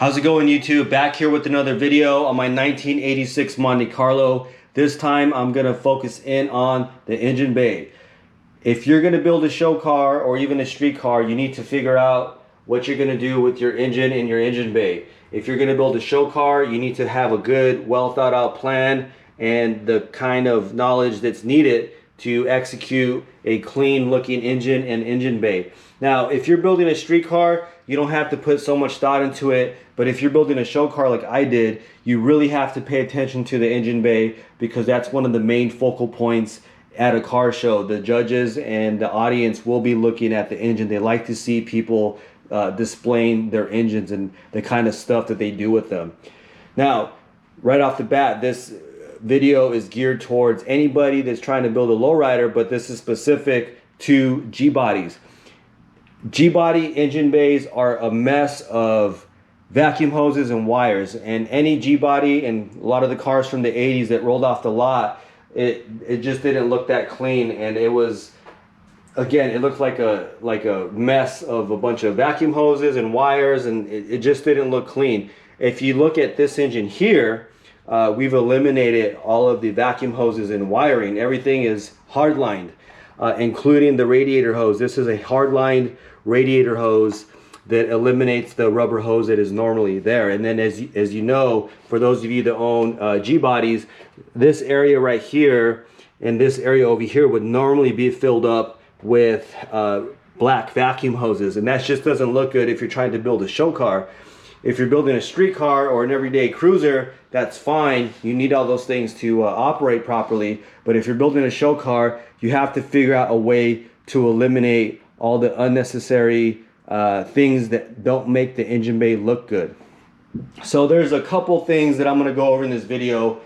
How's it going, YouTube? Back here with another video on my 1986 Monte Carlo. This time I'm going to focus in on the engine bay. If you're going to build a show car or even a street car, you need to figure out what you're going to do with your engine in your engine bay. If you're going to build a show car, you need to have a good, well thought out plan and the kind of knowledge that's needed to execute a clean looking engine and engine bay. Now, if you're building a street car, you don't have to put so much thought into it, but if you're building a show car like I did, you really have to pay attention to the engine bay because that's one of the main focal points at a car show. The judges and the audience will be looking at the engine. They like to see people displaying their engines and the kind of stuff that they do with them. Now, right off the bat, this video is geared towards anybody that's trying to build a lowrider, but this is specific to G-bodies. G-body engine bays are a mess of vacuum hoses and wires, and any G-body and a lot of the cars from the 80s that rolled off the lot, it just didn't look that clean, and it was, again, it looked like a mess of a bunch of vacuum hoses and wires, and it just didn't look clean. If you look at this engine here, we've eliminated all of the vacuum hoses and wiring. Everything is hard-lined, including the radiator hose. This is a hard-lined radiator hose that eliminates the rubber hose that is normally there. And then as you know, for those of you that own G-bodies, this area right here and this area over here would normally be filled up with black vacuum hoses, and that just doesn't look good if you're trying to build a show car. If you're building a street car or an everyday cruiser, that's fine. You need all those things to operate properly. But if you're building a show car, you have to figure out a way to eliminate all the unnecessary things that don't make the engine bay look good. So there's a couple things that I'm going to go over in this video.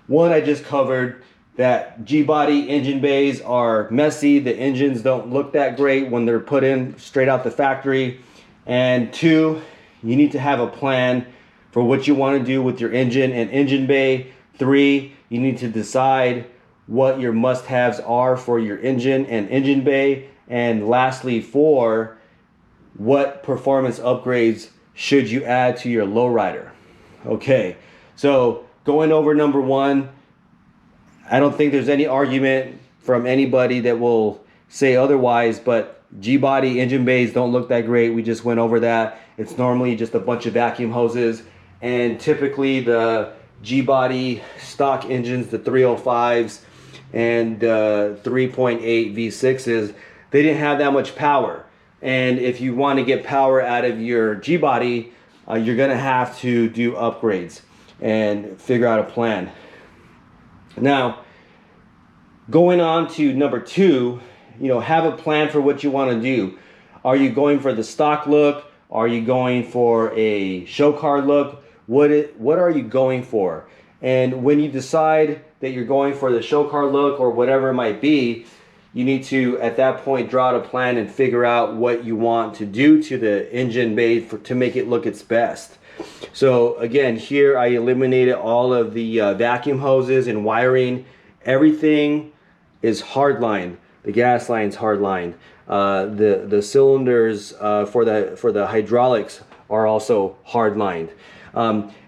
One, I just covered that G-body engine bays are messy. The engines don't look that great when they're put in straight out the factory. And two, you need to have a plan for what you want to do with your engine and engine bay. Three, you need to decide what your must-haves are for your engine and engine bay. And lastly, four, what performance upgrades should you add to your lowrider? Okay, so going over number one, I don't think there's any argument from anybody that will say otherwise, but G-body engine bays don't look that great. We just went over that. It's normally just a bunch of vacuum hoses, and typically the G-body stock engines, the 305s and 3.8 V6s, they didn't have that much power. And if you want to get power out of your G-body, you're going to have to do upgrades and figure out a plan. Now, going on to number two, have a plan for what you want to do. Are you going for the stock look? Are you going for a show car look? What are you going for? And when you decide that you're going for the show car look or whatever it might be, you need to, at that point, draw out a plan and figure out what you want to do to the engine bay to make it look its best. So again, here I eliminated all of the vacuum hoses and wiring. Everything is hardlined. The gas line's hardlined. The cylinders for the hydraulics are also hardlined.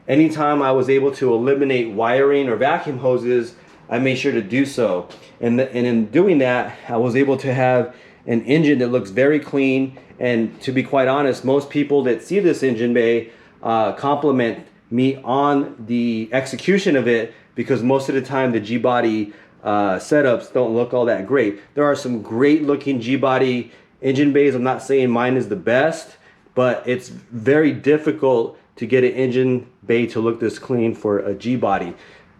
Anytime I was able to eliminate wiring or vacuum hoses, I made sure to do so. And in doing that, I was able to have an engine that looks very clean. And to be quite honest, most people that see this engine bay compliment me on the execution of it, because most of the time the G-body setups don't look all that great. There are some great looking G-body engine bays. I'm not saying mine is the best, but it's very difficult to get an engine bay to look this clean for a G-body.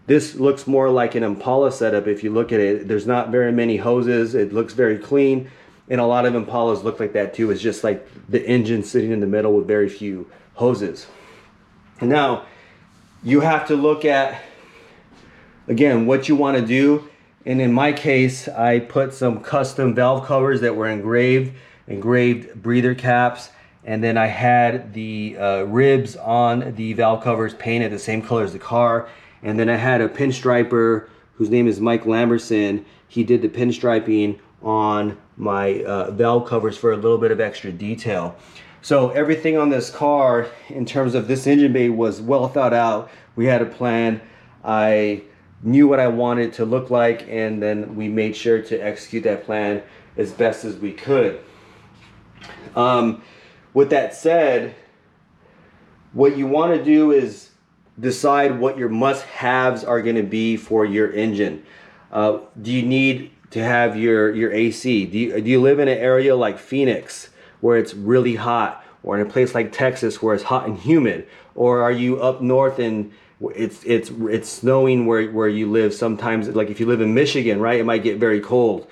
This looks more like an Impala setup if you look at it. There's not very many hoses. It looks very clean, and a lot of Impalas look like that too. It's just like the engine sitting in the middle with very few hoses. And now you have to look at, again, what you want to do. And in my case, I put some custom valve covers that were engraved breather caps, and then I had the ribs on the valve covers painted the same color as the car. And then I had a pinstriper whose name is Mike Lamberson. He did the pinstriping on my valve covers for a little bit of extra detail. So everything on this car in terms of this engine bay was well thought out. We had a plan. I knew what I wanted it to look like, and then we made sure to execute that plan as best as we could. With that said, what you want to do is decide what your must-haves are going to be for your engine. Do you need to have your AC? Do you live in an area like Phoenix where it's really hot, or in a place like Texas where it's hot and humid? Or are you up north and it's snowing where you live? Sometimes, like if you live in Michigan, right, it might get very cold.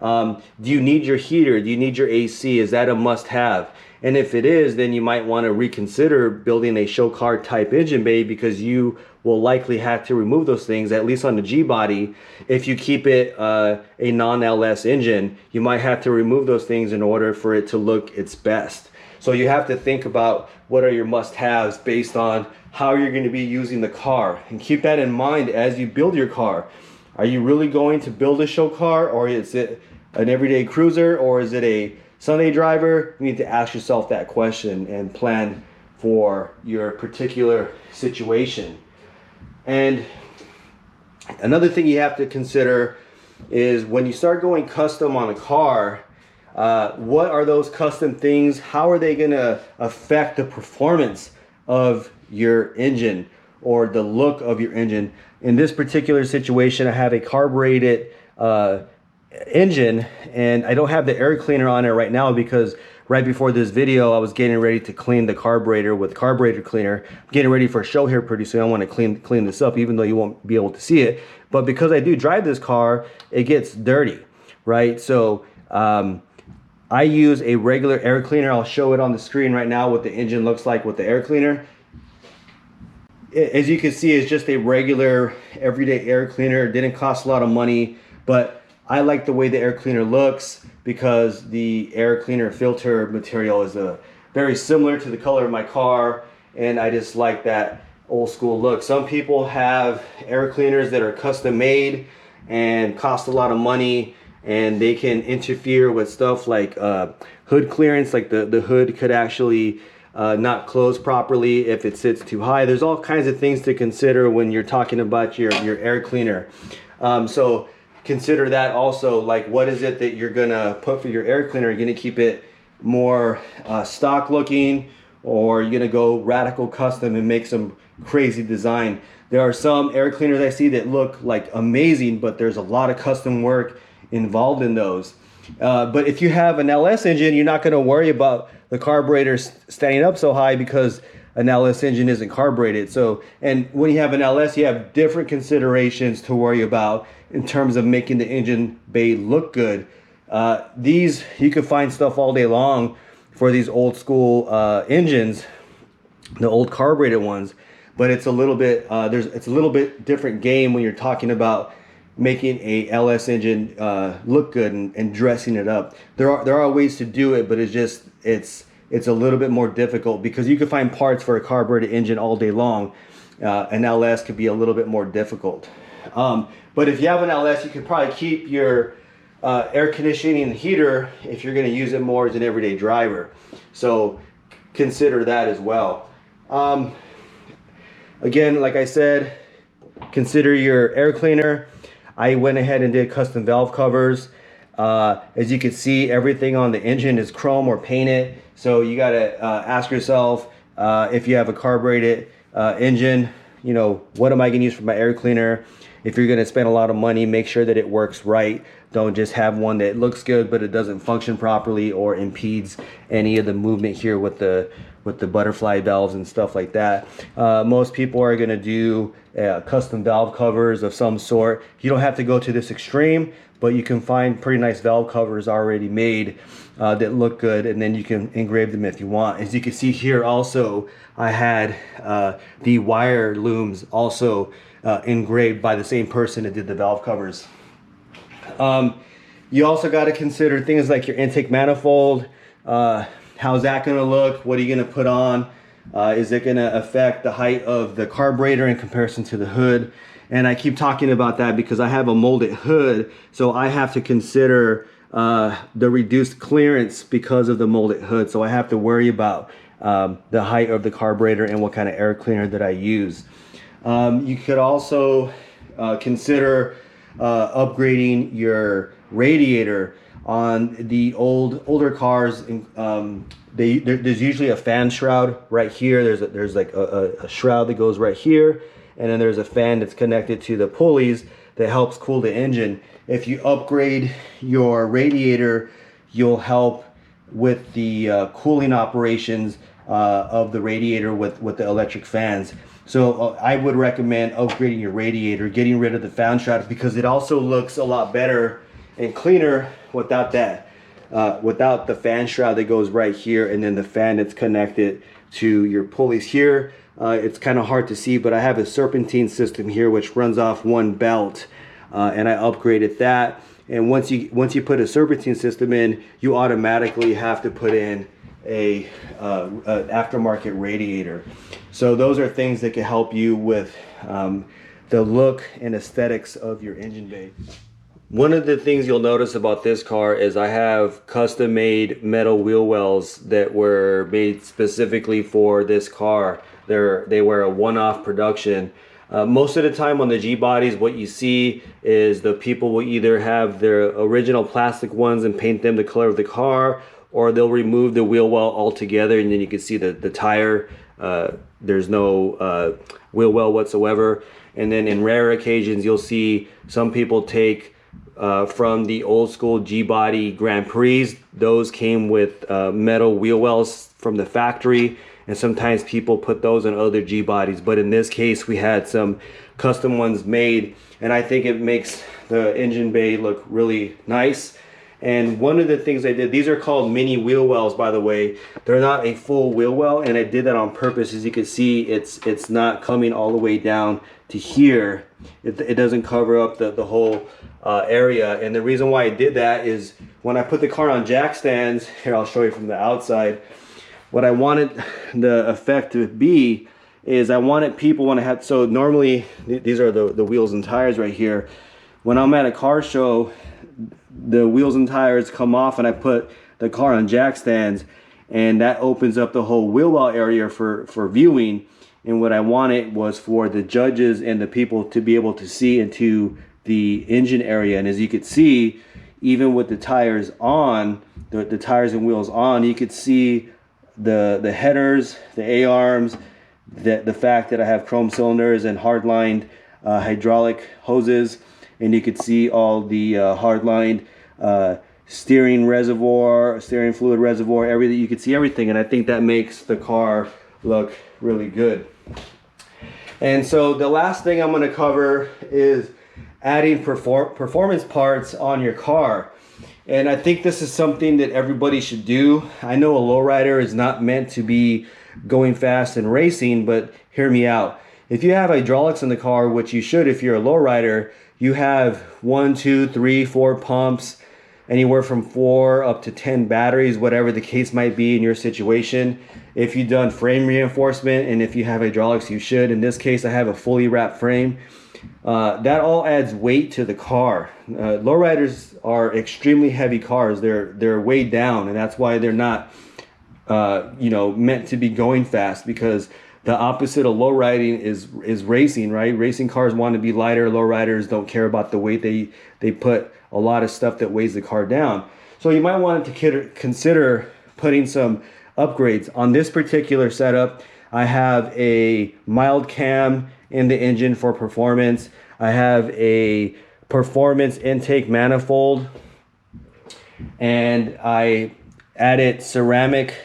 Do you need your heater? Do you need your AC? Is that a must-have? And if it is, then you might want to reconsider building a show car type engine bay, because you will likely have to remove those things, at least on the G body. If you keep it a non-LS engine, you might have to remove those things in order for it to look its best. So you have to think about what are your must-haves based on how you're going to be using the car, and keep that in mind as you build your car. Are you really going to build a show car, or is it an everyday cruiser, or is it a Sunday driver? You need to ask yourself that question and plan for your particular situation. And another thing you have to consider is when you start going custom on a car, what are those custom things? How are they going to affect the performance of your engine or the look of your engine? In this particular situation, I have a carbureted engine, and I don't have the air cleaner on it right now because right before this video I was getting ready to clean the carburetor with carburetor cleaner. I'm getting ready for a show here pretty soon. I want to clean this up, even though you won't be able to see it. But because I do drive this car, it gets dirty, right? So I use a regular air cleaner. I'll show it on the screen right now what the engine looks like with the air cleaner. As you can see, it's just a regular everyday air cleaner. It didn't cost a lot of money, but I like the way the air cleaner looks because the air cleaner filter material is very similar to the color of my car, and I just like that old school look. Some people have air cleaners that are custom made and cost a lot of money, and they can interfere with stuff like hood clearance, like the hood could actually not close properly if it sits too high. There's all kinds of things to consider when you're talking about your air cleaner. So consider that also, like what is it that you're gonna put for your air cleaner? You're gonna keep it more stock looking, or you're gonna go radical custom and make some crazy design. There are some air cleaners I see that look like amazing, but there's a lot of custom work involved in those. But if you have an LS engine, you're not gonna worry about the carburetor standing up so high because an LS engine isn't carbureted. So, and when you have an LS, you have different considerations to worry about in terms of making the engine bay look good. These, you can find stuff all day long for these old school engines, the old carbureted ones, but it's a little bit it's a little bit different game when you're talking about making a LS engine look good and dressing it up. There are ways to do it, but it's a little bit more difficult because you can find parts for a carbureted engine all day long. An LS could be a little bit more difficult. But if you have an LS, you could probably keep your air conditioning and heater if you're going to use it more as an everyday driver. So consider that as well. Again, like I said, consider your air cleaner. I went ahead and did custom valve covers. As you can see, everything on the engine is chrome or painted. So you got to ask yourself, if you have a carbureted engine, you know, what am I going to use for my air cleaner? If you're going to spend a lot of money, make sure that it works right. Don't just have one that looks good but it doesn't function properly or impedes any of the movement here with the butterfly valves and stuff like that. Most people are going to do custom valve covers of some sort. You don't have to go to this extreme, but you can find pretty nice valve covers already made that look good, and then you can engrave them if you want. As you can see here also, I had the wire looms also engraved by the same person that did the valve covers. You also got to consider things like your intake manifold. How's that going to look? What are you going to put on? Is it going to affect the height of the carburetor in comparison to the hood? And I keep talking about that because I have a molded hood, so I have to consider the reduced clearance because of the molded hood. So I have to worry about the height of the carburetor and what kind of air cleaner that I use. You could also consider upgrading your radiator. On the older cars, there's usually a fan shroud right here. There's like a shroud that goes right here, and then there's a fan that's connected to the pulleys that helps cool the engine. If you upgrade your radiator, you'll help with the cooling operations of the radiator with the electric fans. So I would recommend upgrading your radiator, getting rid of the fan shroud, because it also looks a lot better and cleaner without that, without the fan shroud that goes right here, and then the fan that's connected to your pulleys here. It's kind of hard to see, but I have a serpentine system here which runs off one belt, and I upgraded that. And once you put a serpentine system in, you automatically have to put in a aftermarket radiator. So those are things that can help you with the look and aesthetics of your engine bay. One of the things you'll notice about this car is I have custom made metal wheel wells that were made specifically for this car. They were a one-off production. Most of the time on the G bodies, what you see is the people will either have their original plastic ones and paint them the color of the car, or they'll remove the wheel well altogether, and then you can see the tire. There's no wheel well whatsoever. And then in rare occasions, you'll see some people take from the old school G-body Grand Prix. Those came with metal wheel wells from the factory, and sometimes people put those on other G-bodies, but in this case we had some custom ones made, and I think it makes the engine bay look really nice. And one of the things I did, these are called mini wheel wells, by the way. They're not a full wheel well, and I did that on purpose. As you can see, it's not coming all the way down to here. It doesn't cover up the whole area. And the reason why I did that is when I put the car on jack stands, here I'll show you from the outside, what I wanted the effect to be is I wanted people when I had, so normally these are the wheels and tires right here. When I'm at a car show, the wheels and tires come off and I put the car on jack stands, and that opens up the whole wheel well area for viewing. And what I wanted was for the judges and the people to be able to see into the engine area. And as you could see, even with the tires on, the tires and wheels on, you could see the headers, the A-arms, the fact that I have chrome cylinders and hard-lined hydraulic hoses, and you could see all the hard-lined steering fluid reservoir, everything. You could see everything, and I think that makes the car look really good. And so the last thing I'm going to cover is adding performance parts on your car. And I think this is something that everybody should do. I know a lowrider is not meant to be going fast and racing, but hear me out. If you have hydraulics in the car, which you should if you're a lowrider, you have 1, 2, 3, 4 pumps, anywhere from 4 up to 10 batteries, whatever the case might be in your situation. If you've done frame reinforcement, and if you have hydraulics, you should. In this case, I have a fully wrapped frame. That all adds weight to the car. Lowriders are extremely heavy cars. They're weighed down, and that's why they're not meant to be going fast, because the opposite of low riding is racing, right? Racing cars want to be lighter. Lowriders don't care about the weight. They put a lot of stuff that weighs the car down. So you might want to consider putting some upgrades. On this particular setup, I have a mild cam in the engine for performance. I have a performance intake manifold, and I added ceramic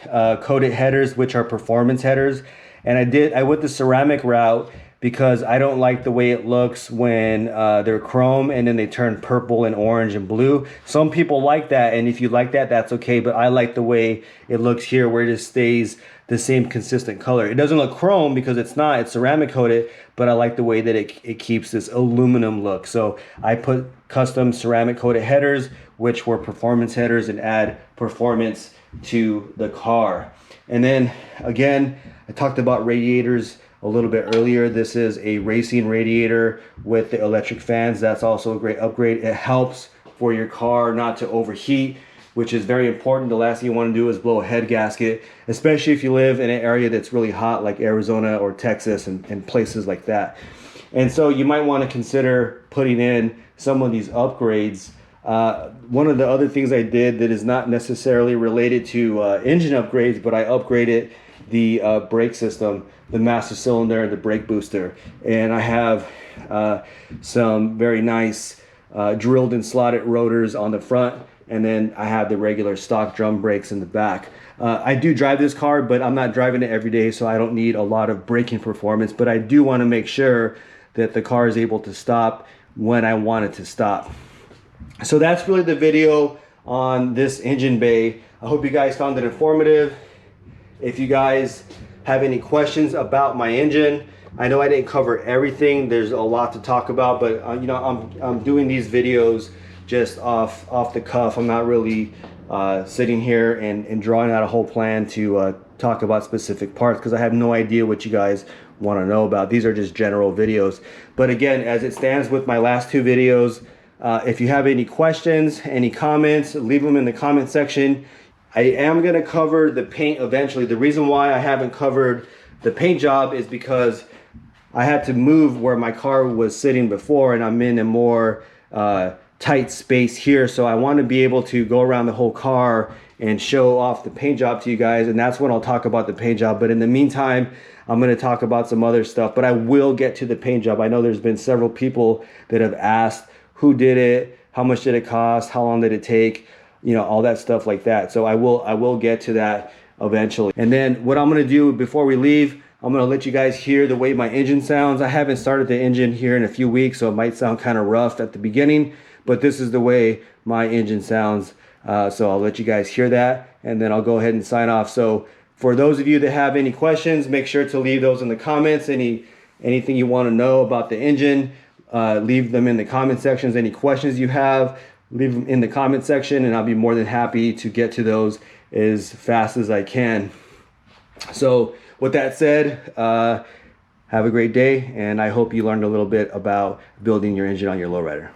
coated headers, which are performance headers. And I went the ceramic route because I don't like the way it looks when they're chrome and then they turn purple and orange and blue. Some people like that, and if you like that, that's okay, but I like the way it looks here, where it just stays the same consistent color. It doesn't look chrome because it's ceramic coated, but I like the way that it keeps this aluminum look. So I put custom ceramic coated headers, which were performance headers, and add performance to the car. And then again, I talked about radiators a little bit earlier. This is a racing radiator with the electric fans. That's also a great upgrade. It helps for your car not to overheat, which is very important. The last thing you want to do is blow a head gasket, especially if you live in an area that's really hot like Arizona or Texas and places like that. And so you might want to consider putting in some of these upgrades. One of the other things I did that is not necessarily related to engine upgrades, but I upgraded the brake system, the master cylinder, and the brake booster. And I have some very nice drilled and slotted rotors on the front, and then I have the regular stock drum brakes in the back. I do drive this car, but I'm not driving it every day, so I don't need a lot of braking performance, but I do want to make sure that the car is able to stop when I want it to stop. So that's really the video on this engine bay. I hope you guys found it informative. If you guys have any questions about my engine, I know I didn't cover everything. There's a lot to talk about, but you know, I'm doing these videos just off the cuff. I'm not really sitting here and drawing out a whole plan to talk about specific parts, because I have no idea what you guys want to know about. These are just general videos. But again, as it stands with my last two videos, if you have any questions, any comments, leave them in the comment section. I am going to cover the paint eventually. The reason why I haven't covered the paint job is because I had to move where my car was sitting before, and I'm in a more tight space here. So I want to be able to go around the whole car and show off the paint job to you guys, and that's when I'll talk about the paint job. But in the meantime, I'm going to talk about some other stuff, but I will get to the paint job. I know there's been several people that have asked who did it, how much did it cost, how long did it take, you know, all that stuff like that. So I will get to that eventually. And then what I'm going to do before we leave, I'm going to let you guys hear the way my engine sounds. I haven't started the engine here in a few weeks, so it might sound kind of rough at the beginning, but this is the way my engine sounds. So I'll let you guys hear that, and then I'll go ahead and sign off. So for those of you that have any questions, make sure to leave those in the comments. Anything you want to know about the engine, leave them in the comment sections. Any questions you have, leave them in the comment section, and I'll be more than happy to get to those as fast as I can. So with that said, have a great day, and I hope you learned a little bit about building your engine on your lowrider.